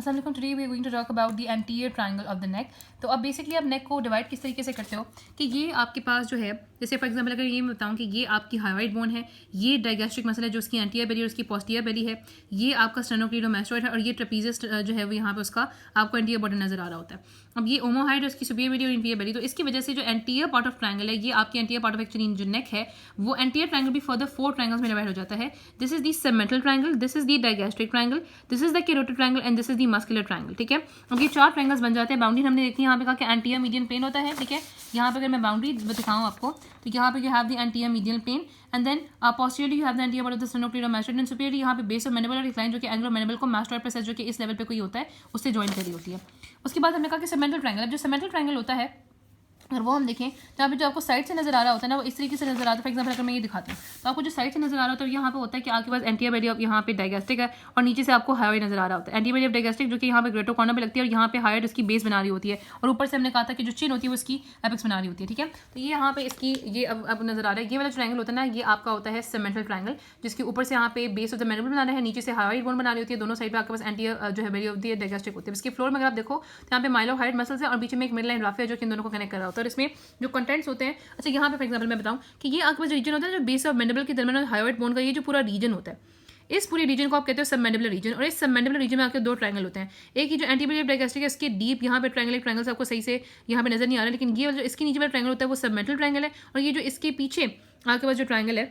अस्सलाम वालेकुम। Today we are going to talk about the anterior triangle of the neck. तो अब basically आप नेक को डिवाइड किस तरीके से करते हो कि ये आपके पास जो है, जैसे फॉर एग्जांपल अगर ये मैं बताऊं कि ये आपकी हाइवाइड बोन है, ये डायगैस्ट्रिक मसल है जो उसकी एंटीरियर बेली और उसकी पोस्टीरियर बेली है, ये आपका स्टेनोक्लीडोमास्टोइड है और ये ट्रेपीजियस जो है वो यहाँ पे उसका आपको एंटीरियर बॉर्डर नजर आ रहा होता है। अब ये ओमोहाइड है उसकी सुपीरियर बेली और इंफीरियर बेली, तो इसकी वजह से जो एंटीरियर पार्ट ऑफ ट्रायंगल है, ये आपकी एंटीरियर पार्ट ऑफ एक्चुअली जो नेक है वो एंटीरियर ट्रायंगल भी फर्दर 4 ट्रायंगल्स में डिवाइड हो जाता है। This is the submental triangle, this is the digastric triangle, this is the carotid triangle and this is the muscular triangle. ठीक है, अब ये 4 ट्रायंगल्स बन जाते हैं। बाउंड्री हमने देखी यहाँ पे कहा कि एंटीरियर मीडियन प्लेन होता है। ठीक है, यहाँ पे अगर मैं बाउंड्री दिखाऊँ आपको तो यहाँ पे you have the anterior median plane and then posteriorly you have the anterior part of the sternocleidomastoid and superiorly यहाँ पे बेस ऑफ मैनिबुलर रिक्लाइन जो कि एंगुलर मैनिबल को मास्टोइड प्रोसेस जो कि इस लेवल पे कोई होता है उससे ज्वाइन करी होती है। उसके बाद हमने कहा कि सेमेंटल ट्रायंगल, अब जो सेमेंटल ट्रायंगल होता है अगर वो हम देखें जहाँ पे जो आपको साइड से नजर आ रहा होता है ना वो इस तरीके से नजर आता है। फॉर एग्जांपल अगर मैं ये दिखाती हूँ तो आपको जो साइड से नजर आ रहा होता है यहाँ पे होता है कि आपके पास एंटीरियर बेली ऑफ यहाँ पे डायगैस्ट्रिक है और नीचे से आपको हाइवाइड नजर आ रहा होता है। एंटीरियर बेली ऑफ डायगैस्ट्रिक जो कि यहाँ पे ग्रेटर कॉर्नर पे लगती है और यहाँ पे हाइवाइड उसकी बेस बना रही होती है और ऊपर से हमने कहा था कि जो चिन होती है वो इसकी एपेक्स बना रही होती है। ठीक है, तो ये यहाँ पे इसकी ये अब नजर आ रहा है। ये वाला ट्रायंगल होता है ना, ये आपका होता है सेमेंटल ट्रायंगल जिसके ऊपर से यहाँ पे बेस ऑफ द मैनिबल बना रहा है, नीचे से हाइवाइड बोन बना रही होती है, दोनों साइड पे आपके पास एंटीरियर जो है बेली ऑफ द डायगैस्ट्रिक होती है। इसके फ्लोर में अगर आप देखो तो यहाँ पे माइलोहाइड मसल्स है और बीच में एक मिड लाइन राफिया जो कि इन दोनों को कनेक्ट कर रहा होता है और इसमें जो कंटेंट्स होते हैं। अच्छा, यहाँ पे फॉर एग्जांपल मैं बताऊं कि ये आपके पास रीजन होता है जो बेस ऑफ मैनिबल के दरमियान हाइवाइड बोन का ये जो पूरा रीजन होता है, इस पूरे रीजन को आप कहते हो सबमैंडिबुलर रीजन। और इस सबमैंडिबुलर रीजन में आपके 2 ट्रायंगल होते हैं। एक ही जो एंटीरियर डायगैस्ट्रिक है इसके डीप यहाँ पे ट्रायंगल आपको सही से यहाँ पे नजर नहीं आ रहा है, लेकिन ये जो इसके नीचे वाला ट्रायंगल होता है वो सबमेंटल ट्रायंगल है और ये जो इसके पीछे आपके पास जो ट्रायंगल है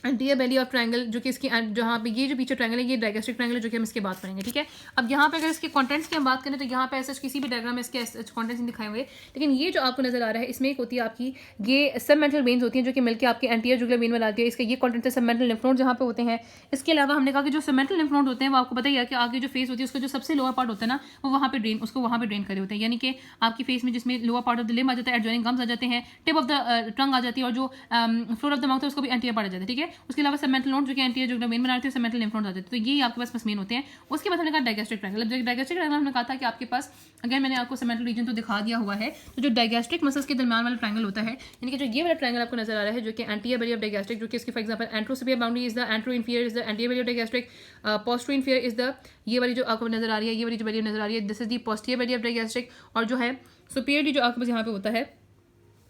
एंटीरियर बेली ऑफ ट्रायंगल जो कि इसकी जहाँ पे ये जो पीछे ट्रायंगल है ये डायगैस्ट्रिक ट्रायंगल है जो कि हम इसके बात करेंगे। ठीक है, अब यहाँ पे अगर इसके कंटेंट्स की हम बात करें तो यहाँ पे ऐसे किसी भी डायग्राम में इसके कंटेंट्स नहीं दिखाए हुए, लेकिन ये जो आपको नजर आ रहा है इसमें एक होती है आपकी ये सबमेंटल वेन्स होती हैं जो कि मिलकर आपके एंटीरियर जुगुलर वेन बनाती है। इसके ये कंटेंट है सबमेंटल लिम्फ नोड जहाँ पे होते हैं। इसके अलावा हमने कहा कि जो सबमेंटल लिम्फ नोड होते हैं वो आपको पता ही है कि आगे जो फेस होती है उसका जो सबसे लोअर पार्ट होता है ना वो वहाँ पे ड्रेन उसको वहाँ पे ड्रेन करे होते हैं, यानी कि आपकी फेस में जिसमें lower part of the limb आ जाता है, एडजॉइनिंग गम्स आ जाते हैं, टिप ऑफ द टंग आ जाती है और जो फ्लोर ऑफ द माउथ है उसको भी एंटीरियर पार्ट आ जाता है। ठीक है, उसके अलावा सबमेंटल नोड जो कि एंटीरियर जुगुलर वेन बनाते हैं सबमेंटल लिम्फ नोड आ जाते हैं। तो ये आपके पास मेन होते हैं। उसके बाद हमने कहा डायगैस्ट्रिक ट्रायंगल। जब डायगैस्ट्रिक ट्रायंगल हमने कहा था कि आपके पास अगर मैंने आपको सबमेंटल रीजन तो दिखा दिया हुआ है, तो जो डायगैस्ट्रिक मसल्स के दरमियान वाला ट्रायंगल होता है, यानी कि जो ये वाला ट्रायंगल आपको नजर आ रहा है जो कि एंटीरियर बेली ऑफ डायगैस्ट्रिक जो कि इसकी for example anterosuperior boundary is the antero inferior is the anterior belly of digastric, posterior inferior is the ये वाली जो आपको नजर आ रही है, ये वाली जो बेली नजर आ रही है this is the posterior Bailey of digastric और जो है सुपीरियरली जो आपके पास यहाँ पे होता है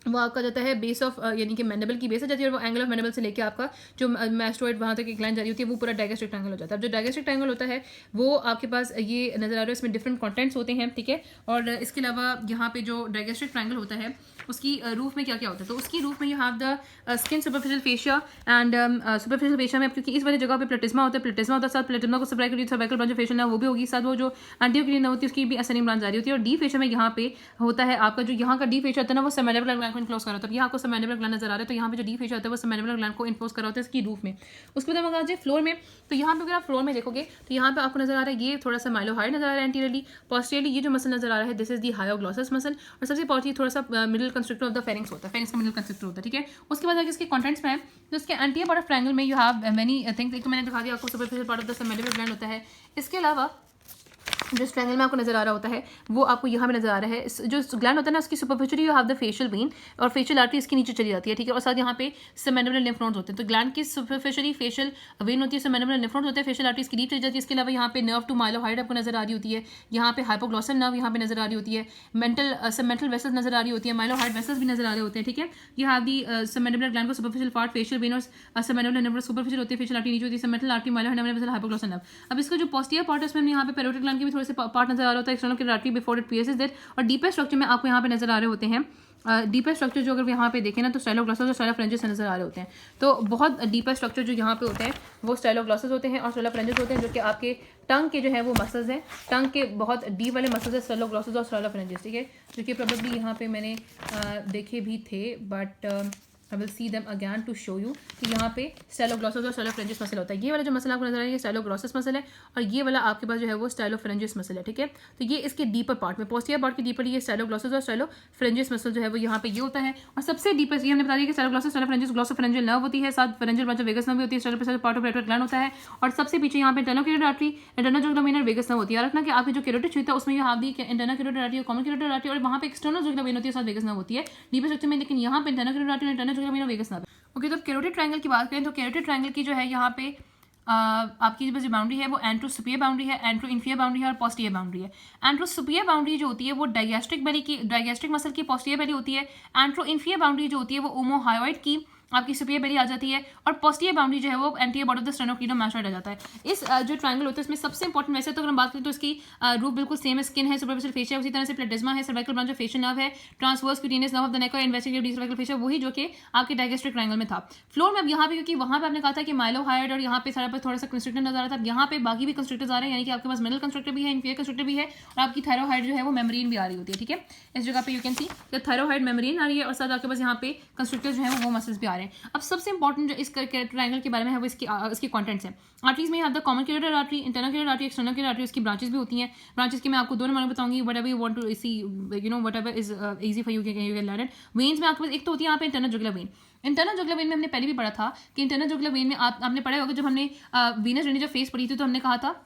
वो आपका जाता है बेस ऑफ यानी कि मैनिबल की बेस आ जाती है और वो एंगल ऑफ मैनिबल से लेके आपका जो मैस्टोइड वहाँ तक एक लाइन जा रही होती है वो पूरा डायगैस्ट्रिक ट्रायंगल हो जाता है। अब जो डायगैस्ट्रिक ट्रायंगल होता है वो आपके पास ये नजर आ रहा है, इसमें डिफरेंट कंटेंट्स होते हैं। ठीक है, और इसके अलावा यहाँ पे जो डायगैस्ट्रिक ट्रायंगल होता है उसकी रूफ में क्या क्या होता है, तो उसकी रूफ में you have the skin superficial fascia and superficial fascia में क्योंकि इस वाली जगह पे प्लेटिस्मा होता है, प्लेटिस्मा होता है साथ प्लेटिस्मा को सप्लाई करी सर्वाइकल ब्रांच फेशियल है वो भी होगी, साथ वो जो एंटीरियर होती है उसकी भी असेंडिंग ब्रांच जारी होती है और डी फेशिया में यहाँ पे होता है आपका जो यहाँ का डी फेशिया होता है ना वो सबमैंडिबुलर ग्लैंड को इनक्लोज कर रहा होता है। यहाँ आपको सबमैंडिबुलर ग्लैंड नजर आ रहा है तो यहाँ पे जो डी फेशिया होता है वो सबमैंडिबुलर ग्लैंड को इनक्लोज कर रहा होता है इसकी रूफ में। उसके बाद हम आ जाए फ्लोर में, तो यहाँ पे अगर आप फ्लोर में देखोगे तो यहाँ पे आपको नजर आ रहा है ये थोड़ा सा माइलोहाइड नजर आ रहा है एंटीरियरली। पोस्टीरियरली ये जो मसल नजर आ रहा है this is the hyoglossus muscle और सबसे पॉजिटिव थोड़ा सा middle constructor of the pharynx होता है, फेरिंक्स का मिडिल कंस्ट्रक्टर होता है। ठीक है, उसके बाद अगर इसके कंटेंट्स में है तो इसके एंटीरियर पार्ट ऑफ ट्रायंगल में यू हैव मेनी थिंग्स। एक तो मैंने दिखा दिया आपको superficial part of the submandibular gland होता है। इसके अलावा जो इस ट्रायंगल में आपको नजर आ रहा होता है वो आपको यहाँ पे नजर आ रहा है जो ग्लैंड होता है ना उसकी superficially you have the facial vein और फेशियल आर्टरी इसके नीचे चली जाती है। ठीक है, और साथ यहाँ पे सबमैंडिबुलर लिम्फ नोड्स होते हैं। तो ग्लैंड की सुपरफिशियली फेशियल वेन होती है, सबमैंडिबुलर लिम्फ नोड्स होते हैं, फेशियल आर्टरी इसकी डीप चली जाती है। इसके अलावा यहाँ पे नर्व टू माइलोहाइड आपको नजर आ रही होती है, यहाँ पे हाइपोग्लॉसल नर्व यहाँ पे नजर आ रही होती है, सबमेंटल वेसल्स नजर आ रही होती है, माइलोहाइड वेसल्स भी नजर आ रहे होते हैं। ठीक है, you have the submandibular gland को सुपरफिशियल पार्ट फेशियल वेन और सबमैंडिबुलर नर्व सुपरफिशियल होती है, फेशियल आर्टरी नीचे होती है, submental artery mylohyoid vessel hypoglossal nerve. अब इसका जो पोस्टीरियर पार्ट है उसमें यहाँ पे पैरोटिड ग्लैंड के भी थोड़े से पार्ट नजर आ रहा होता है, external carotid before it pierces that, और डीपर स्ट्रक्चर में आपको यहाँ पे नजर आ रहे होते हैं डीपर स्ट्रक्चर जो अगर यहाँ पे देखें ना तो स्टाइलोग्लॉसस और स्टाइलोफ्रेंजिस नजर आ रहे होते हैं। तो बहुत डीपर स्ट्रक्चर जो यहाँ पे होते हैं वो स्टाइलोग्लॉसस होते हैं और स्टाइलोफ्रेंजिस होते हैं जो कि आपके टंग के जो है वो मसल्स हैं, टंग के बहुत डीप वाले मसल्स हैं स्टाइलोग्लॉसस और स्टाइलोफ्रेंजिस। ठीक है, जो कि प्रोबेबली यहाँ पे मैंने देखे भी थे but I will see them again to show you कि यहाँ पे स्टाइलोग्लॉसस और स्टाइलोफ्रेंजिस मसल होता है। ये वाला जो मसल आपको नजर आ रहा है ये स्टाइलोग्लॉसस मसल है और ये वाला आपके पास जो है वो स्टाइलोफ्रेंजिस मसल है। ठीक है, तो ये इसके डीपर पार्ट में पोस्टीरियर पार्ट के डीपर ये स्टाइलोग्लॉसस और स्टाइलोफ्रेंजिस मसल जो है वो यहाँ पे ये होता है और सबसे डीपर ये हमने बता दिया कि स्टाइलोग्लॉसस स्टाइलोफ्रेंजिस ग्लॉसोफरेंजियल नर्व होती है, साथ pharyngeal branch of vagus nerve भी होती है, स्टाइलोफ्रेंजियल पार्ट ऑफ रेट्रोग्लैंड ग्लैंड होता है और सबसे पीछे यहाँ पे internal carotid artery, internal jugular vein और वेगस नर्व होती है। याद रखना कि आपकी जो कैरोटिड होता है उसमें ये हाथ दी इंटरनल कैरोटिड आर्टरी और कॉमन कैरोटिड आर्टरी और वहाँ पे एक्सटर्नल जुगुलर वेन होती है, साथ वेगस नर्व होती है डीपर स्ट्रक्चर में, लेकिन यहाँ पे इंटरनल कैरोटिड आर्टरी और इंटरनल जुगुलर वेन और वेगस नर्व। ओके, तो कैरोटिड ट्रायंगल की बात करें तो कैरोटिड ट्रायंगल की जो है यहाँ पे आपकी जो बाउंड्री है वो एंट्रो सुपियर बाउंड्री है, एंट्रो इन्फियर बाउंड्री है और पोस्टीरियर बाउंड्री है। एंट्रो सुपियर बाउंड्री जो होती है वो डायगैस्ट्रिक मसल की पोस्टीरियर बेली होती है। एंट्रो इन्फियर बाउंड्री जो होती है वो ओमोहायोइड की आपकी सुपियर बेली आ जाती है, और पोस्टीरियर बाउंड्री जो है वो एंटीरियर बॉर्डर ऑफ द स्टेनोक्लीडोमास्टोइड आ जाता है। इस जो ट्रायंगल होता है इसमें सबसे इंपॉर्टेंट वैसे तो अगर हम बात करें तो इसकी रूप बिल्कुल सेम है, स्किन है, सुपरफिशियल फेशिया, उसी तरह से प्लेटिज्मा है, cervical branch of facial nerve है, transverse cutaneous nerve of the neck और इन्वेस्टिगेटिव डी सर्वाइकल फेशिया, वही जो कि आपके डायगैस्ट्रिक ट्रायंगल में था। फ्लोर में अब यहाँ पे क्योंकि वहाँ पे आपने कहा था कि माइलोहायोइड और यहाँ पे सारा पर थोड़ा सा कंस्ट्रक्टर नजर आ रहा था, यहाँ पे बाकी भी कंस्ट्रक्टर्स आ रहे हैं, यानी कि आपके पास मिडल कंस्ट्रक्टर भी है, इन्फीरियर कंस्ट्रक्टर भी है, और आपकी थायरोहाइड जो है वो मेम्ब्रेन भी आ रही होती है। ठीक है, इस जगह पे you can see thyrohyoid membrane आ रही है और साथ आपके पास यहाँ पे कंस्ट्रक्टर्स जो है वो मसल्स भी आ रहे हैं। अब सबसे इंपॉर्टेंट जो इस ट्रायंगल के बारे में है वो इसकी कंटेंट्स हैं। आर्टरीज में आप the common carotid artery, internal carotid artery, external carotid artery, उसकी ब्रांचेस भी होती हैं। ब्रांचेस के मैं आपको दोनों मालूम बताऊंगी, whatever you want to see, whatever is easy for you can learn it. Veins में आपके पास एक तो होती है यहाँ पे internal jugular vein. Internal jugular vein में हमने पहले भी पढ़ा था कि इंटरनल जुगुलर वेन में आपने पढ़ा होगा, जब हमने वीनस ड्रेनेज ऑफ फेस पढ़ी थी तो हमने कहा था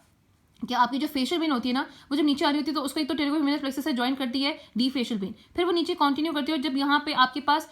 कि आपकी जो फेशियल वेन होती है ना वो जब नीचे आ रही होती है तो उसको एक तो टेरिगोफेमिनस प्लेक्सस से ज्वाइन करती है डी फेशियल वेन, फिर वो नीचे कंटिन्यू करती है, और जब यहाँ पे आपके पास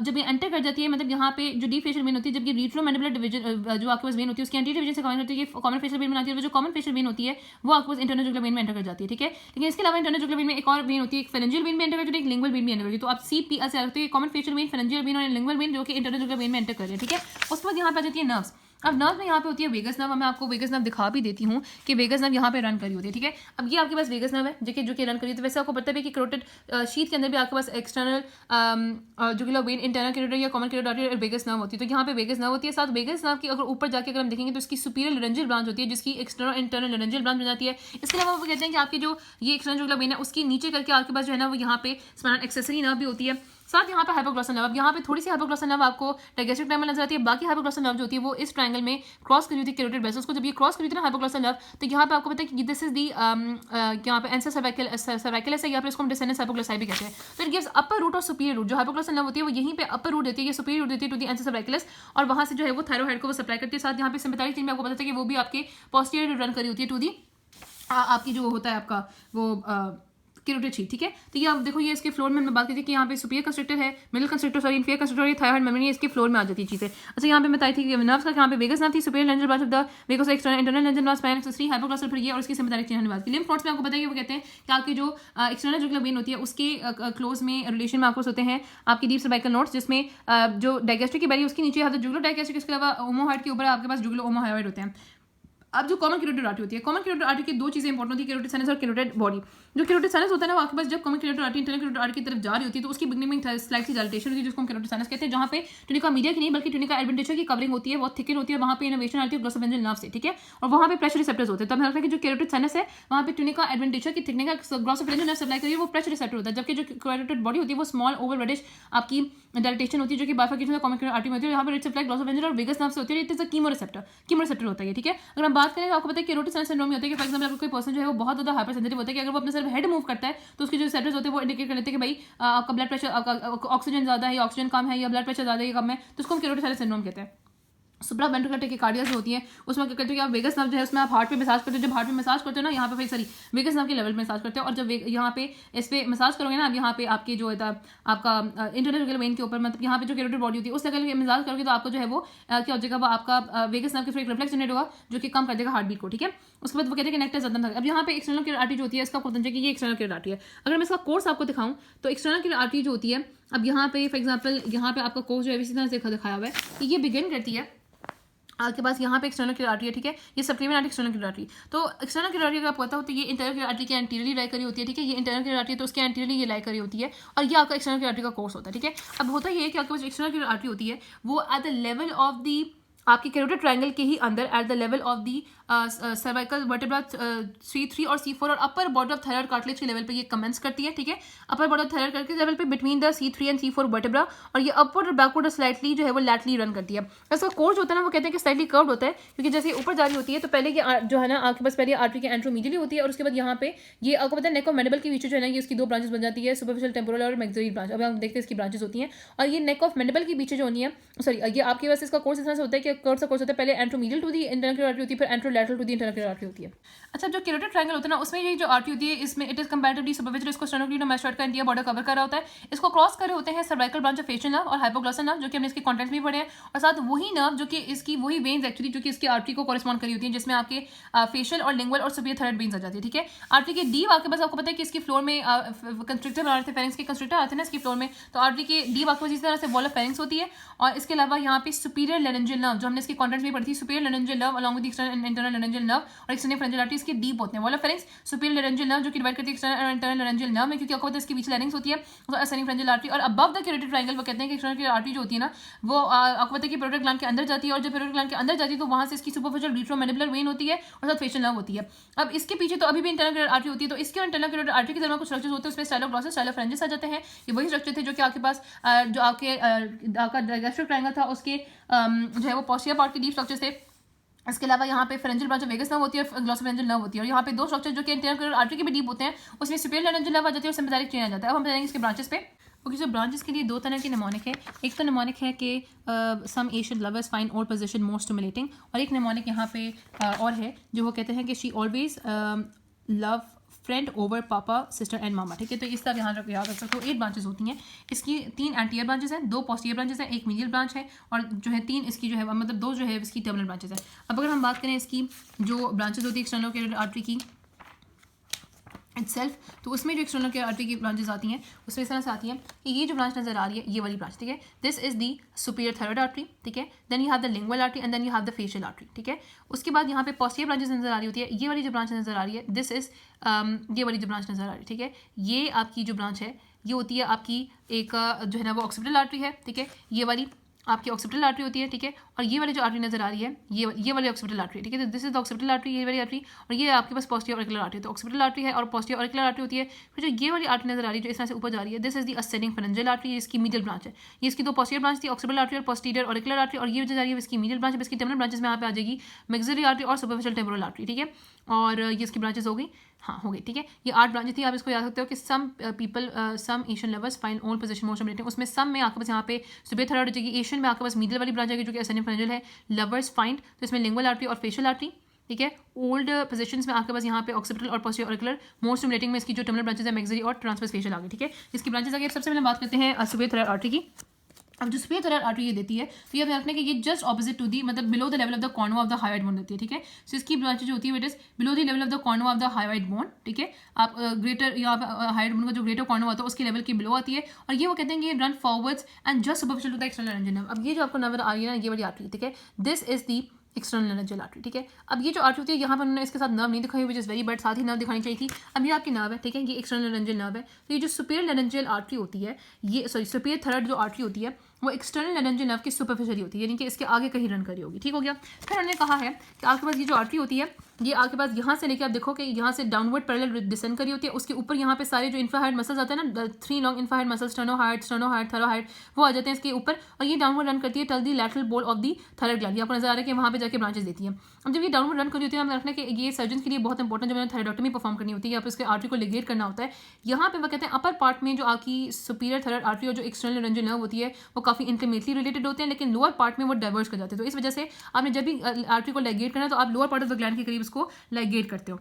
जब ये एंटर कर जाती है, मतलब यहाँ पे जो डी फेशियल वेन होती है, जब ये रेट्रोमैंडिबुलर डिवीजन जो आपके पास वेन होती है उसकी एंटीरियर डिवीजन से कॉमन करती है, कॉमन फेशियल वेन बनाती है, और जो कॉमन फेशियल वेन होती है वो आपके पास इंटरनल जुगुलर वेन में एंटर कर जाती है। ठीक है, लेकिन इसके अलावा इंटरनल जुगुलर वेन में एक और वेन होती है, एक फेरेंजियल वेन में एंटर करती है, एक लिंगुअल वेन में एंटर करती है। तो आप CP से रखते हैं common facial vein, pharyngeal when और लिंगुअल वेन जो कि इंटरनल जुगुलर वेन में एंटर कर रहे हैं। ठीक है, उसके बाद यहाँ पे आ जाती है नर्व्स। अब नर्व में यहाँ पे होती है वेगस नर्व, मैं आपको वेगस नर्व दिखा भी देती हूँ कि वेगस नर्व यहाँ पे रन करी होती है। ठीक है, अब ये आपके पास वेगस नर्व है जो कि रन करी होती है। वैसे आपको पता है कि कैरोटिड शीथ के अंदर भी आपके पास external jugular vein, internal carotid या कॉमन कैरोटिड आर्टरी और वेगस नर्व होती है। तो यहाँ पे वेगस नर्व होती है। साथ वेगस नर्व की अगर ऊपर जाके अगर हम देखेंगे तो इसकी सुपीरियर लैरेंजियल ब्रांच होती है, जिसकी एक्सटर्नल इंटरनल लैरेंजियल ब्रांच बन जाती है। इसके अलावा वो कहते हैं कि आपकी जो ये एक्सटर्नल जुगुलर वेन है उसकी नीचे करके आपके पास जो है ना वो यहाँ पे स्पाइनल एक्सेसरी नर्व भी होती है। साथ यहाँ पे हाइपोग्लॉसल नर्व, अब यहाँ पे थोड़ी सी हाइपोग्लॉसल नर्व आपको डायगैस्ट्रिक ट्रायंगल में नजर आती है, बाकी हाइपोग्लॉसल नर्व जो होती है वो इस ट्रायंगल में क्रॉस करी होती है कैरोटिड वेसल्स को। जब ये क्रॉस करी होती है ना हाइपोग्लॉसल नर्व, तो यहाँ पे आपको पता है कि दिस इज दी यहाँ पे एंसर सर्वाइकलस है, यहाँ पे इसको हम डिसेंडेंस हाइपोग्लॉसाई भी कहते हैं। तो इट गिव्स अपर रूट और सुपीरियर रूट। जो हाइपोग्लॉसल नर्व होती है वो यहीं पे अपर रूट देती है, ये सुपीरियर रूट देती है टू दी एंसर सर्वाइकलस, और वहाँ से जो है वो थायरोहाइड को वो सप्लाई करती है। साथ यहाँ पे सिम्पैथेटिक चेन में आपको पता है कि वो भी आपके पोस्टीरियर रन करी होती है टू दी आपकी जो होता है आपका वो कैरोटिड शीथ। ठीक है, तो ये आप देखो, ये इसके फ्लोर में मैं बात करती थी कि यहाँ पे सुपीरियर कंस्ट्रक्टर है, middle constructor sorry inferior constructor, ये थायराइड मेम्ब्रेन इसके फ्लोर में आ जाती है चीजें। अच्छा, यहाँ पे बताई थी कि नर्व्स का यहाँ पे वेगस नर्व थी, superior laryngeal branch of the vagus external internal laryngeal branch, spinal accessory, hypoglossal, फिर ये और इसकी सिम्पैथेटिक चेन बात की। लिम्फ नोड्स में आपको पता है कि वो कहते हैं कि आपकी जो एक्सटर्नल जुगुलर वेन होती है उसके क्लोज में रिलेशन में आपको होते हैं आपकी डीप सर्वाइकल नोड्स, जिसमें जो डायगैस्ट्रिक की बेली उसकी नीचे आता है जुगुलर डायगैस्ट्रिक, इसके अलावा ओमोहाइड के ऊपर आपके पास जुगुलर ओमोहायोइड होते हैं। अब जो कॉमन कैरोटिड आर्टरी होती है, कॉमन कैरोटिड आर्टरी की दो चीजें इंपॉर्टेंट होती है, कैरोटिड साइनस और कैरोटिड बॉडी। जो कैरोटिड साइनस होता है ना वो आपके पास जब common carotid artery internal carotid artery की तरफ जा रही होती है तो उसकी बिगनिंग में स्लाइटली डायलेटेशन होती है, जिसको हम कैरोटिड साइनस कहते हैं, जहाँ पे ट्यूनिका मीडिया की नहीं बल्कि ट्यूनिका एडवेंटिशिया की कवरिंग होती है, बहुत थिकन होती है, वहाँ पे इनोवेशन आती है ग्लोसोफेंजियल नर्व से। ठीक है, और वहाँ पे प्रेशर रिसेप्टर्स होते हैं। तो हमें लगता है कि जो कैरोटिड साइनस है वहाँ पे ट्यूनिका एडवेंटिशिया की थिकनिंग का ग्लोसोफेंजियल नर्व सप्लाई करिए, वो प्रेशर रिसेप्टर होता है, जबकि जो कैरोटिड बॉडी होती है वो स्मॉल ओवल रेडिश आपकी डायलेटेशन होती है, जो कि bifurcation of common carotid artery में होती है। यहाँ पे रेड सप्लाई ग्लोसोफेंजियल और वेगस नर्व से होती है। It is a chemo receptor होता है। ठीक है, अगर हम बात करें तो आपको पता है कैरोटिड साइनस सिंड्रोम में होता है कि फॉर एग्जांपल अगर कोई पर्सन जो है वो बहुत ज्यादा हाइपर सेंसिटिव होता है कि अगर वो अपने सिर्फ हेड मूव करता है तो उसके जो रिसेप्टर्स होते हैं वो इंडिकेट कर लेते हैं कि भाई आपका ब्लड प्रेशर, आपका ऑक्सीजन ज्यादा है या ऑक्सीजन कम है या ब्लड प्रेशर ज्यादा है या कम है, तो उसको हम कैरोटिड साइनस सिंड्रोम कहते हैं। सुप्रावेंट्रिकुलर टेकिकार्डिया जो होती है उसमें क्या करते हो कि आप वेगस नर्व जो है उसमें आप हार्ट पे मसाज करते हो। जब हार्ट पे मसाज करते हो ना यहाँ पे सॉरी वेगस नर्व के लेवल पे मसाज करते हो, और जब यहाँ पे इस पे मसाज करोगे ना, अब यहाँ पे आपके जो है आपका इंटरनल जुगुलर वेन के ऊपर, मतलब यहाँ पे जो कैरोटिड बॉडी होती है उस लेवल पे मसाज करोगे तो आपको जो है वो क्या हो जाएगा, वो आपका वेगस नर्व के थ्रू एक रिफ्लेक्स जनरेट होगा जो कि कम कर देगा हार्ट बीट को। ठीक है, उसके बाद वो कहते हैं कि नेक्टर ज्यादा था। अब यहाँ पे एक्सटर्नल कैरोटिड आर्टरी जो होती है इसका क्वेश्चन है कि ये एक्सटर्नल कैरोटिड आर्टरी है। अगर मैं इसका कोर्स आपको दिखाऊं तो एक्सटर्नल कैरोटिड आर्टरी जो होती है, अब यहाँ पे फॉर एग्जाम्पल यहाँ पे आपका कोर्स जो है इसी तरह से दिखाया हुआ है कि ये बिगिन करती है आपके पास यहाँ पे एक्सटर्नल कैरोटिड आर्टरी है। ठीक है, ये supplement artery external carotid artery. तो एक्सटर्नल कैरोटिड आर्टरी का पता होता है ये इंटरनल कैरोटिड आर्टरी के एंटीरियरली लाई करी होती है। ठीक है, ये इंटरनल कैरोटिड आर्टरी है तो उसके एंटीरियरली ये लाई करी होती है, और ये आपका एक्सटर्नल कैरोटिड आर्टरी का कोर्स होता है। ठीक है, अब होता ये है कि आपके पास एक्सटर्नल कैरोटिड आर्टरी होती है वो at the level of the आपकी कैरोटिड ट्रायंगल के ही अंदर at the level of the cervical vertebra C3 और C4 और upper border of thyroid cartilage के लेवल पे ये कमेंस करती है। ठीक है, अपर बॉर्डर ऑफ थायराइड के लेवल पे between the C3 and C4 vertebra, और ये अपवर्ड और बैकवर्ड और स्लाइटली जो है वो लैटरली रन करती है। इसका कोर्स होता है ना वो कहते हैं कि स्लाइटली कर्व्ड होता है, क्योंकि जैसे ऊपर जा रही होती है तो पहले ये जो है ना आपके पास पहले आर्टरी के एंट्रोमीडियली होती है, और उसके बाद यहाँ पे ये आपको पता है नेक ऑफ मैंडिबल के बीच जो है ना ये इसकी दो ब्रांचेस बन जाती है, सुपरफिशियल टेम्पोरल और मैक्सिलरी ब्रांच। अब हम देखते हैं इसकी ब्रांचेस होती हैं, और ये नेक ऑफ मैंडिबल के बीच जो होनी है, सॉरी ये आपके पास इसका कोर्स इस तरह से होता है कि कर्व सा कोर्स होता है, पहले anteromedial to the internal carotid artery होती है, फिर antero lateral to the internal carotid artery होती है। अच्छा, जो कैरोटिड ट्रायंगल होता है ना, उसमें ये जो आर्टरी होती है, इसमें इट इज कंपैरेटिवली सुपरफिशियल, इसको स्टेनोक्लीडोमास्टोइड का एंटीरियर बॉर्डर कवर कर रहा होता है। इसको क्रॉस कर रहे होते हैं cervical branch of facial nerve और हाइपोग्लॉसल नर्व, जो कि हमने इसके कंटेंट्स में पढ़े हैं, और साथ वही नर्व जो कि इसकी वही वेन्स एक्चुअली जो कि इसकी आर्टरी को कॉरेस्पॉन्ड करी होती है, जिसमें आपके फेशियल और लिंगुअल और सुपीरियर थायराइड वेन्स आ जाती है। ठीक है, आर्टरी के डीप आपके पास, आपको पता है कि इसकी फ्लोर में कंस्ट्रिक्टर बना रहे थे, फेरिंग्स के कंस्ट्रिक्टर आते हैं ना इसकी फ्लोर में, तो आर्टरी के डीप आपके पास इस तरह से वॉल ऑफ फेरिंग्स होती है। और इसके अलावा यहाँ पे सुपीरियर लेरेंजियल नर्व, जो हमने इसके कंटेंट्स में पढ़ी थी, superior laryngeal nerve along with external internal laryngeal nerve और एक्सटर्नल फेरेंजियल आर्टरी इसके डीप होते हैं। Wall of pharynx superior laryngeal nerve जो कि डिवाइड करती है एक्सटर्नल और इंटरनल लेरेंजियल नर्व में, क्योंकि आपको पता है इसके बीच लैरिंग्स होती है, तो असेंडिंग फेरेंजियल आर्टरी। और अबव द कैरोटिड ट्रायंगल वो कहते हैं कि एक्सटर्नल आर्टरी जो होती है ना, वो आपको पता है कि पैरोटिड ग्लैंड के अंदर जाती है, और जब पैरोटिड ग्लैंड के अंदर जाती है तो वहां से इसकी सुपरफिशियल रेट्रोमैंडिबुलर वेन होती है और साथ फेशियल नर्व होती है। अब इसके पीछे तो अभी भी इंटरनल कैरोटिड आर्टरी होती है, तो इसके इंटरनल कैरोटिड आर्टरी के दरमियान कुछ स्ट्रक्चर्स होते हैं, उसमें स्टाइलोग्लॉसस, स्टाइलोफ्रेंजिस आ जाते हैं। ये वही स्ट्रक्चर थे जो कि आपके पास जो आपका डायगैस्ट्रिक ट्रायंगल था उसके जो है वो पोस्टीरियर पार्ट के डीप स्ट्रक्चर्स थे। इसके अलावा यहाँ पे pharyngeal branch of vagus nerve होती है और ग्लॉसोफेरेंजियल नर्व होती है, और यहाँ पे दो स्ट्रक्चर जो कि इंटरनल आर्टरी के भी डीप होते हैं, उसमें सुपीरियर लेरेंजियल नर्व आ जाती है और सिम्पैथेटिक चेन आ जाता है। अब हम बताएंगे इसके ब्रांचेस पे। ओके, जो ब्रांचेस के लिए दो तरह के निमोनिक है। एक तो निमोनिक है कि some Asian lovers find old position more stimulating, और एक निमोनिक यहाँ पे और है जो वो कहते हैं कि she always love friend over पापा सिस्टर एंड मामा। ठीक है, तो इस तरह याद रख सकते हो। 8 ब्रांचेस होती हैं इसकी, 3 एंटीरियर ब्रांचेस हैं, 2 पोस्टीरियर ब्रांचेस हैं, 1 मीडियल ब्रांच है, और जो है 3 इसकी जो है मतलब 2 जो है इसकी टर्मिनल ब्रांचेस हैं। अब अगर हम बात करें इसकी जो ब्रांचेस होती है एक्सटर्नल कैरोटिड आर्टरी की इटसेल्फ, तो उसमें जो एक्सटर्नल कैरोटिड आर्टरी की ब्रांचेस आती हैं उसमें इस तरह से आती हैं कि ये जो ब्रांच नजर आ रही है ये वाली ब्रांच, ठीक है, this is the superior thyroid artery. ठीक है, then you have the lingual artery and then you have the facial artery. ठीक है, उसके बाद यहाँ पे पोस्टीरियर ब्रांचेस नजर आ रही होती है, ये वाली जो ब्रांच नजर आ रही है दिस इज ये वाली जो ब्रांच नजर आ रही है। ठीक है, ये आपकी जो ब्रांच है ये होती है आपकी एक जो है ना वो ऑक्सीपिटल आर्टरी है। ठीक है, ये वाली आपकी ऑक्सीपिटल आर्टरी होती है। ठीक है, और ये वाली जो आर्टरी नजर आ रही है ये वाली ऑक्सीपिटल आर्टरी। ठीक है, तो this is the occipital artery, ये वाली आर्टरी, और ये आपके पास पोस्टीरियर ऑरिकुलर आर्टरी। तो ऑक्सीपिटल आर्टरी है और पोस्टीरियर ऑरिकुलर आर्टरी होती है। फिर जो ये वाली आर्टरी नजर आ रही है जो इस तरह से ऊपर जा रही है, this is the ascending pharyngeal artery, इसकी मीडियल ब्रांच है। ये इसकी 2 पोस्टीरियर ब्रांच थी, ऑक्सीपिटल आर्टरी और पोस्टीरियर ऑरिकुलर आर्टरी, और ये जो जा रही है इसकी मीडियल ब्रांच है। इसकी टर्मिनल ब्रांचेस में यहाँ पे आ जाएगी मैक्सिलरी आर्टरी और सुपरफिशियल टेम्पोरल आर्टरी। ठीक है, और ये इसकी ब्रांचेस हो गई, हाँ हो गई। ठीक है, ये 8 ब्रांचेस थी। आप इसको याद रखते हो कि some people some Asian lovers find old position more stimulating, उसमें सम में आपके पास यहाँ पे सुपीरियर थायराइड हो जाएगी, एशियन में आपके पास मीडियल वाली ब्रांच आएगी जो कि असेंडिंग फेरेंजियल है, लवर्स फाइंड, तो इसमें लिंगुअल आर्टरी और फेशियल आर्टरी। ठीक है, ओल्ड पोजीशंस में आपके पास यहाँ पे ऑक्सीपिटल और पोस्टीरियर ऑरिकुलर, मोर स्टिमुलेटिंग में इसकी जो टर्मिनल ब्रांचेस है मैक्सिलरी और ट्रांसवर्स फेशियल आ गई। ठीक है, इसकी ब्रांचेस आगे सबसे पहले बात करते हैं सुपीरियर थायराइड आर्टरी की। अब जो सुपीरियर थायराइड आर्टरी ये देती है तो ये रखने कि ये जस्ट ऑपोजिट टू दी मतलब below the level of the corner of the hyoid bone देती है। ठीक है, सो इसकी ब्रांच जो होती है it is below the level of the corner of the hyoid bone. ठीक है, आप ग्रेटर या हायोइड बोन का जो ग्रेटर कॉर्नर होता है उसके लेवल के बिलो आती है, और ये वो कहते हैं कि run forwards and just superficial to the external laryngeal nerve. अब ये जो आपको नंबर आ रही है ना ये वाली आर्टरी, ठीक है, this is the external laryngeal artery. ठीक है, अब ये जो आर्टरी होती है यहाँ पर उन्होंने इसके साथ नर्व नहीं दिखाई हुई, इज वेरी बट साथ ही नर्व दिखानी चाहिए थी। अब ये आपकी नर्व है, ठीक है, ये एक्सटर्नल लेरेंजियल नर्व है। तो ये जो सुपीरियर लेरेंजियल आर्टरी होती है, ये सॉरी सुपीरियर थायराइड जो आर्टरी होती है वो एक्सटर्नल लेरेंजियल नर्व की सुपरफिशियल होती है, यानी कि इसके आगे कहीं रन करी होगी। ठीक हो गया। फिर उन्होंने कहा है कि आपके पास ये जो आर्टरी होती है ये आपके पास यहाँ से लेके आप देखो कि यहाँ से डाउनवर्ड पैरेलल डिसेंड करी होती है, उसके ऊपर यहाँ पे सारे जो इंफ्राहाइड मसल्स आते हैं ना 3 लॉन्ग इंफ्राहाइड मसल्स, स्टर्नोहाइड, थायरोहाइड, वो आ जाते हैं इसके ऊपर, और ये डाउनवर्ड रन करती है till the lateral bowl of the thyroid gland. आपको नजर आ रहा है कि वहाँ पे जाके ब्रांचेस देती है। अब जब ये डाउनवर्ड रन करी होती है हमें रखना कि ये सर्जन के लिए बहुत इंपॉर्टेंट, जब मैंने थायराइडोटमी परफॉर्म करनी होती है या फिर इसके आर्टरी को लिगेट करना होता है, यहाँ पे वो कहते हैं अपर पार्ट में जो आपकी सुपीरियर थायराइड आर्टरी और जो एक्सटर्नल लेरेंजियल नर्व होती है वो काफी इंटीमेटली रिलेटेड होते हैं, लेकिन लोअर पार्ट में वो डाइवर्स कर जाते हैं। तो इस वजह से आपने जब भी आर्टरी को लाइगेट करना है तो आप lower part of the gland के करीब इसको लाइगेट करते हो।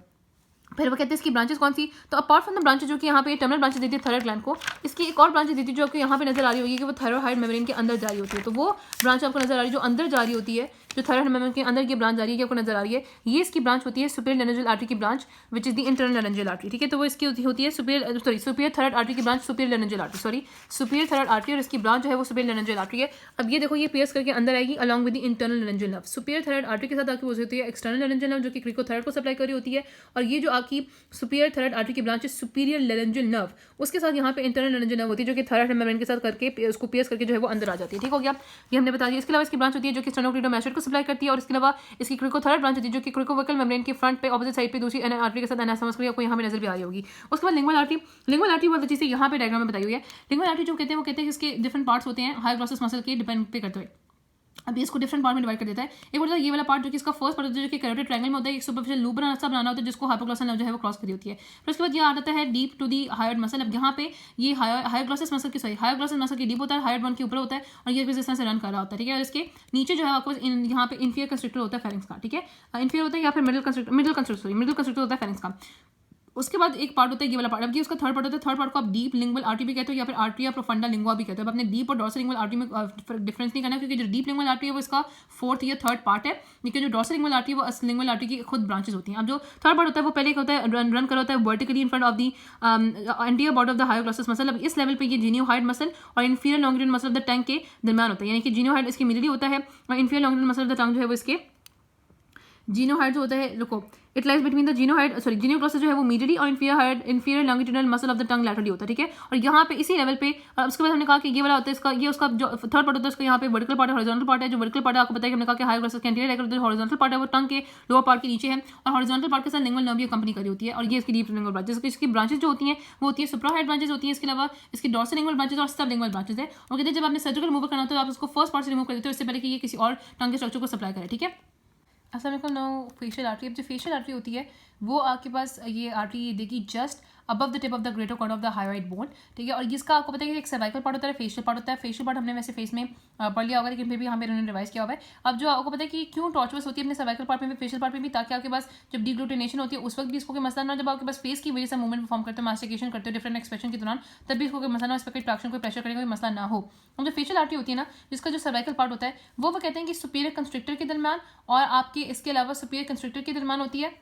फिर वो कहते हैं इसकी ब्रांचेस कौन सी, तो अपार्ट फ्रॉम द ब्रांचेस जो कि यहाँ पे टर्मिनल ब्रांचेस देती है थायराइड ग्लैंड को, इसकी एक और ब्रांच देती है जो कि यहाँ पे नजर आ रही होगी कि वो थायरोहाइड मेम्ब्रेन के अंदर जा रही होती है। तो वो ब्रांच आपको नजर आ रही है जो अंदर जा रही होती है, जो थायराइड मेम्ब्रेन के अंदर की ब्रांच जा रही है, आपको नजर आ रही है, ये इसकी ब्रांच होती है सुपीरियर लेरेंजियल आर्टरी की branch which is the internal laryngeal artery. ठीक है, तो वो इसकी होती है सुपीरियर थायराइड आर्टरी की branch superior laryngeal artery, superior thyroid artery, और इसकी ब्रांच जो है वो सुपीरियर लेरेंजियल आर्टरी है। अब ये देखो ये पियर्स करके अंदर आएगी along with the internal laryngeal nerve. Superior thyroid artery के साथ आपकी वो होती है एक्सटर्नल लेरेंजियल नर्व जो कि क्रिकोथायराइड को सप्लाई कर रही होती है, और ये जो आपकी सुपीरियर थायराइड आर्टरी की ब्रांच है सुपीरियर लेरेंजियल नर्व, उसके साथ यहाँ पे इंटरनल लेरेंजियल नर्व होती है जो कि थायराइड मेम्ब्रेन के साथ करके उसको पियर्स करके जो है वो अंदर आ जाती है। ठीक हो गया, ये हमने बता दिया। इसके अलावा इसकी ब्रांच होती है जो कि स्टेनोक्लीडोमास्टोइड को सप्लाई करती है, और इसके अलावा इसकी क्रिकोथायराइड ब्रांच होती है जो कि क्रिकोवैकल मेम्ब्रेन के फ्रंट पे ऑपोजिट साइड पे दूसरी आर्टरी के साथ एनास्टोमस को यहाँ पे नजर भी आ रही होगी। उसके बाद लिंगुअल आर्टरी बहुत अच्छी से यहाँ पे डायग्राम में बताई हुई है। लिंगुअल आर्टरी जो कहते हैं वो कहते हैं कि इसके डिफरेंट पार्ट्स होते हैं हाइग्लॉसस मसल के डिपेंड पे करते हुए। अभी इसको डिफरेंट पार्ट में डिवाइड कर देता है। एक होता है ये वाला पार्ट जो कि इसका फर्स्ट पार्ट होता है जो कि कैरोटिड ट्रायंगल में होता है, एक सुपरफिशियल लूप बनाना होता है जिसको हाइपोग्लॉसल नर्व जो है वो क्रॉस करी होती है। फिर उसके बाद ये आ जाता है deep to the higher muscle. अब यहाँ पे ये हायरग्लॉसस मसल की हायरग्लॉसस मसल की डीप होता है, हायर बोन के ऊपर होता है और ये इस तरह से रन कर रहा होता है, ठीक है। और इसके नीचे जो है आपको यहाँ पे इंफीरियर कंस्ट्रक्टर होता है फेरिंक्स का, ठीक है। इंफीरियर होता है या फिर मिडिल कंस्ट्रक्टर होता है फेरिंक्स का। उसके बाद एक पार्ट होता है ये वाला पार्ट। अब ये उसका थर्ड पार्ट होता है। थर्ड पार्ट को आप डीप लिंगुअल आर्टरी भी कहते हो या फिर आर्टरिया प्रोफंडा लिंगुआ भी कहते हो। अब अपने डीप और डॉर्सल लिंगुअल आर्टरी में डिफरेंस नहीं करना, क्योंकि जो डीप लिंगुअल आर्टरी है वो इसका फोर्थ या थर्ड पार्ट है, लेकिन जो डॉर्सल लिंगुअल आर्टरी है वो लिंगुअल आर्टरी की खुद ब्रांचेस होती हैं। अब जो थर्ड पार्ट होता है वो पहले होता है रन कर होता है vertically in front of the anterior body of the hyoglossus muscle. अब इस लेवल पे ये जीनियोहाइड मसल और inferior longitudinal muscle of the टंग के दरमियान होता है, यानी कि जीनियोहाइड इसके मिडिली होता है और inferior longitudinal muscle of the टंग जो है वो इसके जीनोहाइड जो होता है, रुको, इट लाइज बिटवीन द जीनियोग्लॉसस जो है वो मीडियली और inferior longitudinal muscle of the tongue laterally होता है, ठीक है। और यहाँ पे इसी लेवल पे उसके बाद हमने कहा कि ये वाला होता है इसका, ये उसका जो थर्ड पार्ट होता है उसका यहाँ पे वर्टिकल पार्ट है, हॉरिजॉन्टल पार्ट है। जो वर्टिकल पार्ट है आपको पता है कि हमने कहा कि हायोग्लॉसस के एंटीरियर लेकर हॉरिजॉन्टल पार्ट है वो टंग के लोअर पार्ट के नीचे है और हॉरिजॉन्टल पार्ट के साथ लिंगुअल नर्व भी कंपनी करी होती है और ये इसकी डीप लिंगुअल ब्रांचेस। इसकी ब्रांचेस जो होती हैं वो होती है सुप्राहाइड ब्रांचेस होती है, इसके अलावा इसकी डॉर्सल लिंगुअल ब्रांचेस और सब लिंगुअल ब्रांचेस है। और कहते हैं जब आपने सर्जिकल मूव करना होता है तो आप उसको फर्स्ट पार्ट से रिमूव कर देते हो इससे पहले कि ये किसी और टंग के स्ट्रक्चर को सप्लाई करे, ठीक है। अस्सलाम नो फेशियल आर्टरी। अब जो फेशियल आर्टरी होती है वो आपके पास ये आर्टरी देगी just above the tip of the greater cord of the hyoid bone, ठीक है। और इसका आपको पता है कि एक सर्वाइकल पार्ट होता है, फेशियल पार्ट होता है। फेशियल पार्ट हमने वैसे फेस में पढ़ लिया होगा, लेकिन फिर भी यहाँ पे उन्होंने रिवाइज किया हुआ है। अब जो आपको पता है कि क्यों टॉर्चरस होती है अपने सर्वाइकल पार्ट में भी फेशियल पार्ट में भी, ताकि आपके पास जब डिग्लूटिनेशन होती है उस वक्त भी इसको कोई मसला ना, जब आपके पास फेस की वजह से मूवमेंट परफॉर्म करते हो, मास्टिकेशन करते हो डिफरेंट एक्सप्रेशन के दौरान, तब भी इसको कोई मसला ना, इस पर कोई ट्रैक्शन कोई प्रेशर करेगा कोई मसला ना हो। और जो फेशियल आर्टरी होती है ना, जिसका जो सर्वाइकल पार्ट होता है वो कहते हैं कि सुपीरियर कंस्ट्रिक्टर के दरमियान और आपके इसके अलावा सुपीरियर कंस्ट्रिक्टर के दरमियान होती है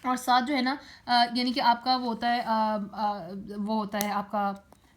और साथ जो है ना यानी कि आपका वो होता है आपका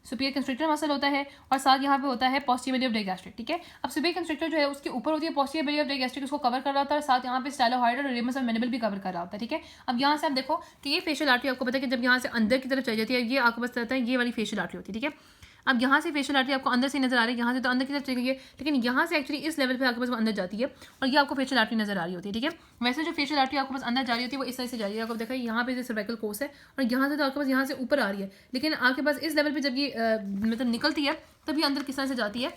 सुपीरियर कंस्ट्रिक्टर मसल होता है और साथ यहाँ पे होता है पोस्टीरियर बेली ऑफ डायगैस्ट्रिक, ठीक है। अब सुपीरियर कंस्ट्रिक्टर जो है उसके ऊपर होती है पोस्टीरियर बेली ऑफ डायगैस्ट्रिक, उसको कवर कर रहा होता है और साथ यहाँ पे स्टाइलोहाइड और रेमस और मैनिबल भी कवर कर रहा होता है, ठीक है। अब यहाँ से आप देखो कि ये फेशियल आर्टरी आपको पता है कि जब यहाँ से अंदर की तरफ चली जाती है, ये आपको बस रहता है ये वाली फेशियल आर्टरी होती है, ठीक है। अब यहाँ से फेशियल आर्टरी आपको अंदर से नजर आ रही है, यहाँ से तो अंदर की तरफ चली गई है, लेकिन यहाँ से एक्चुअली इस लेवल पे आपके पास वो अंदर जाती है और ये आपको फेशियल आर्टरी नजर आ रही होती है, ठीक है। वैसे जो फेशियल आर्टरी आपके पास अंदर जा रही होती है वो इस तरह से जा रही है, आपको देखा यहाँ पे सर्वाइकल कोर्स है और यहाँ से तो आपके पास यहाँ से ऊपर आ रही है, लेकिन आपके पास इस लेवल पर जब ये मतलब निकलती है तब ये अंदर किस तरह से जाती है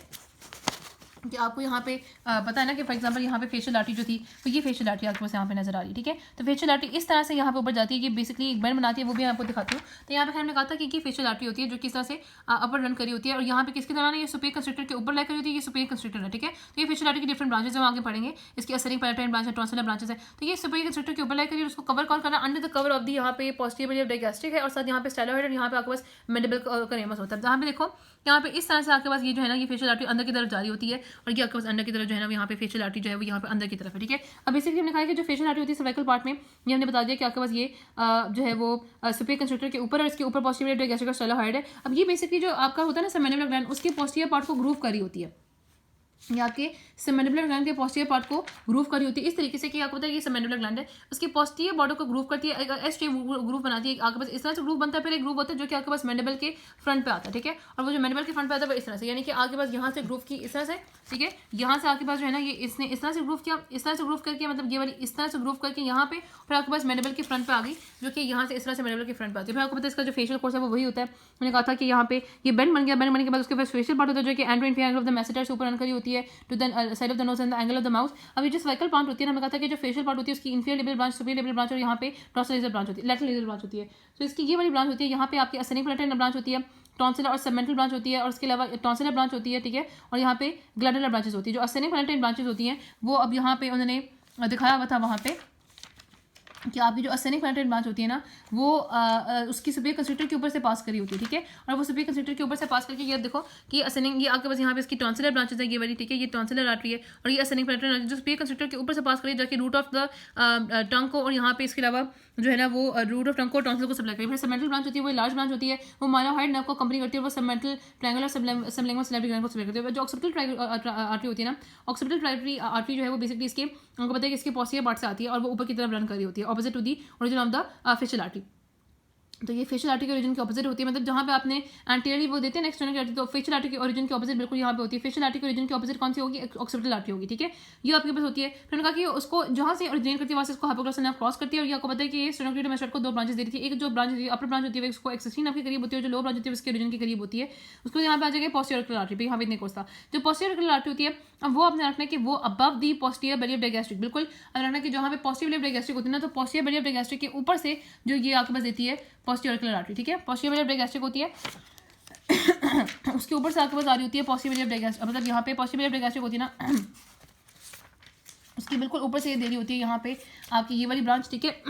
कि आपको यहाँ पे पता है ना कि फॉर एग्जांपल यहाँ पे फेशियल आर्टरी जो थी तो ये फेशियल आर्टरी आपके पास यहाँ पे नजर आ रही है, ठीक है। तो फेशियल आर्टरी इस तरह से यहाँ पे ऊपर जाती है, ये बेसिकली एक बैंड बनाती है, वो भी मैं आपको दिखाती हूँ। तो यहाँ पे हमने कहा था कि ये फेशियल आर्टरी होती है जो किस तरह से अपर रन करी होती है और यहाँ पे किसके दौरान ये सुपीरियर कंस्ट्रक्टर के ऊपर लाई करी होती है, ये सुपीरियर कंस्ट्रक्टर है, ठीक है। तो ये फेशियल आर्टरी की डिफरेंट ब्रांचेस हम आगे पढ़ेंगे, इसकी असरिंग पैराटाइन ब्रांच है, टॉन्सिलर ब्रांचेस है। तो ये सुपीरियर कंस्ट्रक्टर के ऊपर लाई करी, उसको कवर कौन करना under the cover of the यहाँ पे पोस्टीरियर बेली ऑफ डायगैस्ट्रिक है और साथ यहाँ पे स्टाइलोहाइड और यहाँ पे आपके पास मैंडिबल का रेमस होता है। जहाँ पे देखो यहाँ पे इस तरह से आपके पास ये जो है ना ये फेशियल आर्टरी अंदर की तरफ जारी होती है और ये आपके पास अंदर की तरफ जो है ना यहाँ पे फेशियल आर्टरी जो है वो यहाँ पे अंदर की तरफ है, ठीक है। अब बेसिकली हमने कहा कि जो फेशियल आर्टरी होती है सर्वाइकल पार्ट में, ये हमने बता दिया कि आपके पास ये जो है वो सुपीरियर कंस्ट्रक्टर के ऊपर और इसके ऊपर पोस्टीरियर डायगैस्ट्रिक और स्टाइलोहाइड है। अब ये बेसिकली जो आपका होता है ना सबमैंडिबुलर ग्लैंड, उसके पोस्टीरियर पार्ट को ग्रूव करी होती है, ये आपके सबमैंडिबुलर ग्लैंड के पोस्टीरियर पार्ट को ग्रूव करी होती है इस तरीके से कि आपको पता है ये सबमैंडिबुलर ग्लैंड है, उसकी पोस्टीरियर बॉर्डर को ग्रूव करती है, एस शेप ग्रूव बनाती है। आपके पास इस तरह से ग्रूव बनता है, फिर एक ग्रूव होता है जो कि आपके पास मैंडिबल के फ्रंट पे आता है, ठीक है। और वो जो मैंडिबल के फ्रंट पे आता है वो इस तरह से, यानी कि आपके पास यहाँ से ग्रूव की इस तरह से, ठीक है। यहाँ से आपके पास जो है ना ये इसने इस तरह से ग्रूव किया, इस तरह से ग्रूव करके मतलब ये वाली इस तरह से ग्रूव करके यहाँ पे फिर आपके पास मैंडिबल के फ्रंट पे आ गई, जो कि यहाँ से इस तरह से मैंडिबल के फ्रंट पे आती है। फिर आपको पता है इसका जो फेशियल कोर्स है वो वही होता है। मैंने कहा था कि यहाँ पे ये बेंड बन गया, बेंड बनने के बाद उसके पास फेशियल पार्ट होता है जो कि antero inferior angle of the masseter से ऊपर रन करी होती है to the side of the nose and the angle of the mouth. अब ये जो सर्वाइकल पार्ट होती है हमें कहा था कि जो फेशियल पार्ट होती है उसकी inferior label branch, superior label branch और यहाँ पे डॉर्सल लेजर ब्रांच होती है, लैटरल लेजर ब्रांच होती है। तो इसकी ये वाली ब्रांच होती है, यहाँ पे आपकी असेनिक पैराटाइन ब्रांच होती है, टॉन्सिलर और सबमेंटल ब्रांच होती है और उसके अलावा टॉन्सिलर ब्रांच होती है, ठीक है। और यहाँ पे ग्लैंडुलर ब्रांचेस होती है। जो असेनिक पैराटाइन ब्रांचेस होती हैं वो अब यहाँ पे उन्होंने दिखाया हुआ था वहाँ पे कि आपकी जो असेनिक पैराटाइन ब्रांच होती है ना वो उसकी सुपीरियर कंस्ट्रक्टर के ऊपर से पास करी होती है, ठीक है। और वो सुपीरियर कंस्ट्रक्टर के ऊपर से पास करके ये देखो कि असेनिक, ये आपके पास यहाँ पे इसकी टॉन्सिलर ब्रांचेस है ये वाली, ठीक है। ये टॉन्सिलर आर्टरी है और ये असेनिक पैराटाइन जो सुपीरियर कंस्ट्रक्टर के ऊपर से पास करी जाके रूट ऑफ द टंग को और यहाँ पे इसके अलावा जो है ना वो रूट ऑफ टंग को टॉन्सिल को सप्लाई करी। फिर सबमेंटल ब्रांच होती है वो लार्ज ब्रांच होती है, वो माइलोहाइड नर्व को कंपनी करती है, वो सबमेंटल ट्रायंगल और सबलिंगुअल सिलेब्री ग्लैंड को सप्लाई करती है। जो ऑक्सीपिटल आर्टरी होती है ना, ऑक्सीपिटल आर्टरी जो है वो बेसिकली इसके आपको पता है कि इसके पोस्टीरियर पार्ट से आती है और वो ऊपर की तरफ रन करी होती है opposite to the origin of the facial artery. तो ये फेशियल आर्टरी के ओरिजिन के ऑपोजिट होती है, मतलब जहाँ पे आपने एंटीरियरली वो देते हैं ना एक्सटर्नल आर्टरी, तो फेशियल आर्टरी के ओरिजिन के ऑपोजिट बिल्कुल यहाँ पे होती है। फेशियल आर्टरी के ओरिजिन के ऑपोजिट कौन सी होगी? ऑक्सीपिटल आर्टरी होगी, ठीक है, ये आपके पास होती है। फिर कहा कि उसको जहाँ से ओरिजिनेट करती है वहाँ से इसको हाइपोग्लॉसल नर्व क्रॉस करती है। और ये आपको पता है कि ये स्टेनोक्लेविड मस्टर्ड को दो ब्रांचेस देती है। एक जो ब्रांच होती है अपर ब्रांच होती है उसको एक्स16 नर्व के करीब होती है, जो लो ब्रांच होती है उसके ओरिजिन के करीब होती है। उसको यहाँ पे आ जाएगा पोस्टीरियर ऑक्यूलर आर्टरी पे, यहाँ पे इतने कोर्स था। जो पोस्टीरियर ऑक्यूलर आर्टरी होती है अब वो आपने रखना है कि वो above the posterior Bailey of digastric, बिल्कुल अब रखना कि जहाँ पे पोस्टीरियर बेली ऑफ डायगैस्ट्रिक होती है ना, तो पोस्टीरियर बेली ऑफ डायगैस्ट्रिक के ऊपर से जो ये आपके पास देती है पोस्टीरियर ऑक्यूलर आर्टरी, ठीक है, पोस्टीरियर बेली ऑफ डायगैस्ट्रिक होती है उसके ऊपर से आपके पास आ रही होती है पोस्टीरियर बेली ऑफ डायगैस्ट्रिक, मतलब यहाँ पे पोस्टीरियर बेली ऑफ डायगैस्ट्रिक होती है ना उसकी बिल्कुल ऊपर से ये दे रही होती है यहाँ पे आपकी ये वाली ब्रांच, ठीक है,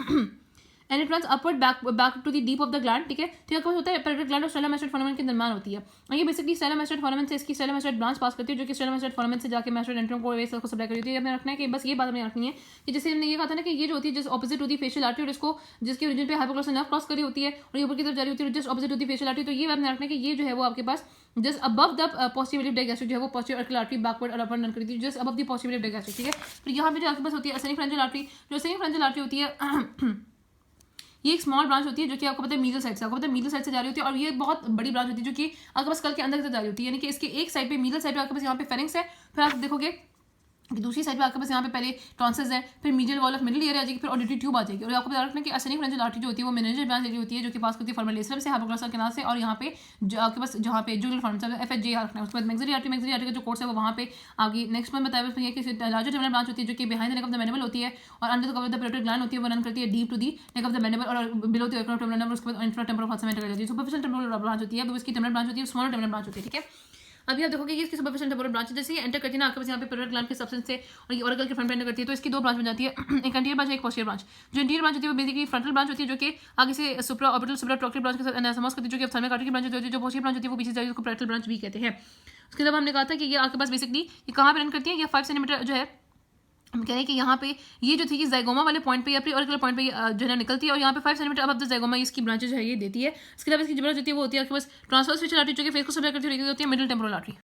and it runs upward back to the deep of the gland, ठीक है, ठीक है, होता है पेरिफेरल ग्लैंड और स्टेला मैस्टेड फोरामेन के दरमियान होती है। और ये बेसिकली स्टेला मैस्टेड फोरामेन से इसकी स्टेला मैस्टेड ब्रांच पास करती है, जो कि स्टेला मैस्टेड फोरामेन से जाके मैस्टेड एंट्रम को वेस को सप्लाई करती है। हमें रखना है कि बस ये बात हमें रखनी है कि जैसे हमने ये कहा था ना कि ये जो होती है जिस ऑपोजिट होती है फेशियल आर्टरी और इसको जिसके ओरिजिन पे हाइपोग्लॉसल नर्व क्रॉस करी होती है और ये ऊपर की तरफ जा रही होती है जस्ट ऑपोजिट होती है फेशियल आर्टरी, तो ये आपने रखना है कि ये जो है वो आपके पास just above the posterior digastric जो है वो पोस्टीरियर ऑक्यूलर आर्टरी बैकवर्ड और अपर रन करती है just above the posterior digastric, ठीक है। फिर यहाँ पे जो आपके पास होती है असेनिक फ्रेंजल आर्टरी, जो असेनिक फ्रेंजल आर्टरी होती है ये एक स्मॉल ब्रांच होती है जो कि आपको पता है मीडियल साइड से, आपको पता है मीडियल साइड से जा रही होती है। और ये बहुत बड़ी ब्रांच होती है जो कि आपके पास कल के अंदर से जा रही होती है, यानी कि इसके एक साइड पे मीडियल साइड पे आपके पास यहाँ पे फेरिंग्स है, फिर आप देखोगे कि दूसरी साइड पे आपके पास यहाँ पे पहले टॉन्सिल्स है, फिर medial wall of middle ear आ जाएगी, फिर ऑडिटरी ट्यूब आ जाएगी। और आपको बता रखना कि असेनिक फ्रेंजल आर्टरी जो होती है वो मेनिंजल ब्रांच एरिया होती है जो कि पास करती है फॉर्मल लेसरम से हाइपोग्लॉसल कैनाल से, और यहाँ पे जो आपके पास जहाँ पे जुगुलर फॉर्म FHJ रखना है। उसके बाद मैक्सिलरी आर्टरी का जो कोर्स है वो वहाँ पे आपकी नेक्स्ट में बताया उसमें कि लार्जर टर्मिनल ब्रांच होती है जो कि behind the neck of the mandible होती है और under the cover the peripheral gland होती है, वो रन करती है deep to the neck of the mandible और बिलो द टर्मिनल नर्व, उसके बाद इंफ्राटेम्पोरल फॉर्मेट कर जाती है। सुपरफिशियल टेम्पोरल ब्रांच होती है, वो इसकी टर्मिनल ब्रांच होती है, स्मॉलर टर्मिनल ब्रांच होती है, ठीक है। अभी आप देखोगे कि इसकी सुपरफिशियल टेम्पोरल ब्रांच जैसे ही एंटर करती है ना आपके पास यहाँ पे पेरिफेरल ग्लैंड के सब्सटेंस से और ये ओरिकल के फ्रंट पे एंटर करती है, तो इसकी दो ब्रांच बन जाती है, एक एंटीरियर ब्रांच एक पोस्टीरियर ब्रांच। जो एंटीरियर ब्रांच होती है वो बेसिकली फ्रंटल ब्रांच होती है जो कि आगे से सुप्रा ऑर्बिटल सुप्रा ट्रोक्लियर ब्रांच के साथ एनासमस करती है, जो कि ऑप्थेल्मिक आर्टरी की ब्रांच होती है। जो पोस्टीरियर ब्रांच होती है वो पीछे जाती है, उसको पैरेटल ब्रांच भी कहते हैं। उसके अलावा हमने कहा था कि ये आपके पास बेसिकली ये कहाँ पे रन करती है, ये 5 सेंटीमीटर जो है हम कह रहे हैं कि यहाँ पे ये जो थी कि जाइगोमा वाले पॉइंट पे या प्री ऑरिकुलर पॉइंट पे जो है ना निकलती है और यहाँ पे 5 सेंटीमीटर अब द जाइगोमा इसकी ब्रांचेज है ये देती है। इसके अलावा इसकी जो ब्रांच होती है वो होती है आपके पास ट्रांसवर्स फेशियल आर्टरी जो कि फेस को सप्लाई करती होती है मिडिल टेम्पोरल आर्टरी।